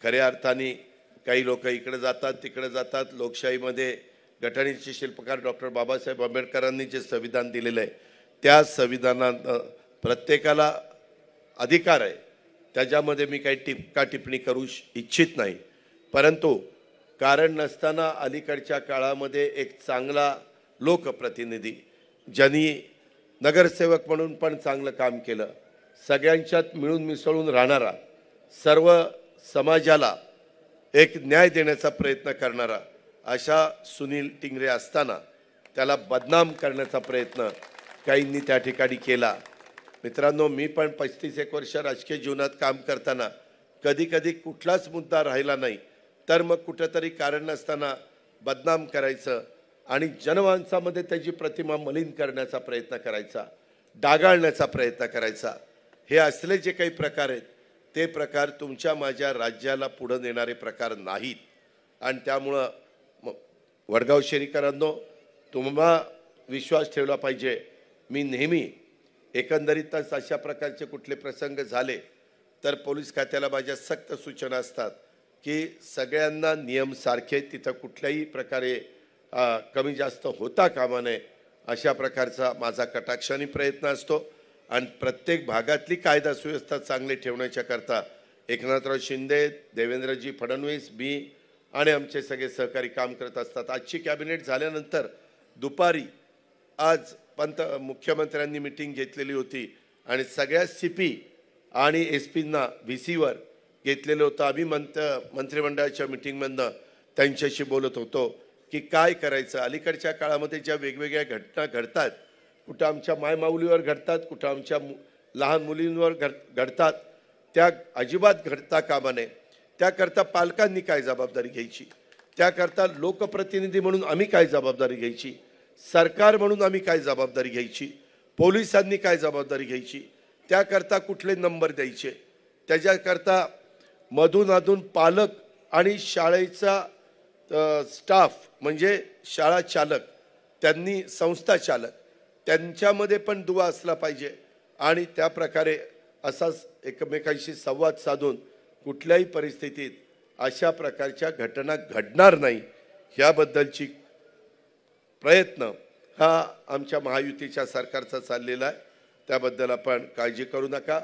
खऱ्या अर्थाने काही लोक इकडे जातात तिकडे जातात. लोकशाहीमध्ये घटनेचे शिल्पकार डॉक्टर बाबासाहेब आंबेडकरांनी जे संविधान दिलेलं आहे त्या संविधानात प्रत्येकाला अधिकार आहे. त्याच्यामध्ये मी काही टीका टिप्पणी करू इच्छित नाही. परंतु कारण नसताना अलीकडच्या काळामध्ये एक चांगला लोकप्रतिनिधी ज्यांनी नगरसेवक म्हणून पण चांगलं काम केलं, सगळ्यांच्यात मिळून मिसळून राहणारा, सर्व समाजाला एक न्याय देण्याचा प्रयत्न करणारा अशा सुनील टिंगरे असताना त्याला बदनाम करण्याचा प्रयत्न काहींनी त्या ठिकाणी केला. मित्रांनो, मी पण 35 वर्ष राजकीय जीवनात काम करताना कधी कधी कुठलाच मुद्दा राहिला नाही तर मग कुठेतरी कारण नसताना बदनाम करायचं आणि जनमानसामध्ये त्याची प्रतिमा मलिन करण्याचा प्रयत्न करायचा, डागाळण्याचा प्रयत्न करायचा. हे असले जे काही प्रकार आहेत ते प्रकार तुमच्या माझ्या राज्याला पुढे नेणारे प्रकार नाहीत. आणि त्यामुळं वडगाव शहरीकरांनो, तुम्हाला विश्वास ठेवला पाहिजे. मी नेहमी एकंदरीतच अशा प्रकारचे कुठले प्रसंग झाले तर पोलीस खात्याला माझ्या सक्त सूचना असतात की सगळ्यांना नियम सारखे, तिथं कुठल्याही प्रकारे कमी जास्त होता कामा नये अशा प्रकारचा माझा कटाक्षाने प्रयत्न असतो. आणि प्रत्येक भागातली कायदा सुव्यवस्था चांगली ठेवण्याच्या करता एकनाथराव शिंदे, देवेंद्रजी फडणवीस, मी आणि आमचे सगळे सहकारी काम करत असतात. आजची कॅबिनेट झाल्यानंतर दुपारी आज मुख्यमंत्र्यांनी मीटिंग घेतलेली होती आणि सगळ्या CP आणि SP-ना VC-वर घेतलेलं होतं. आम्ही मंत्रिमंडळाच्या मीटिंगमधनं त्यांच्याशी बोलत होतो की काय करायचं. अलीकडच्या काळामध्ये ज्या वेगवेगळ्या घटना घडतात, कुठं आमच्या मायमाऊलीवर घडतात, कुठं आमच्या लहान मुलींवर घडतात, त्या अजिबात घडता कामा नये. त्याकरता पालकांनी काय जबाबदारी घ्यायची, त्याकरता लोकप्रतिनिधी म्हणून आम्ही काय जबाबदारी घ्यायची, सरकार म्हणून आम्ही काय जबाबदारी घ्यायची, पोलिसांनी काय जबाबदारी घ्यायची, त्याकरता कुठले नंबर द्यायचे, त्याच्याकरता मधून पालक आणि शाळेचा स्टाफ म्हणजे शाळा चालक, त्यांनी संस्था चालक, त्यांच्यामध्ये पण दुवा असला पाहिजे. आणि त्या प्रकारे असाच एकमेकांशी संवाद साधून कुठल्याही परिस्थितीत अशा प्रकारच्या घटना घडणार नाही ह्याबद्दलची प्रयत्न हा आमच्या महायुतीच्या सरकारचा चाललेला आहे. त्याबद्दल आपण काळजी करू नका.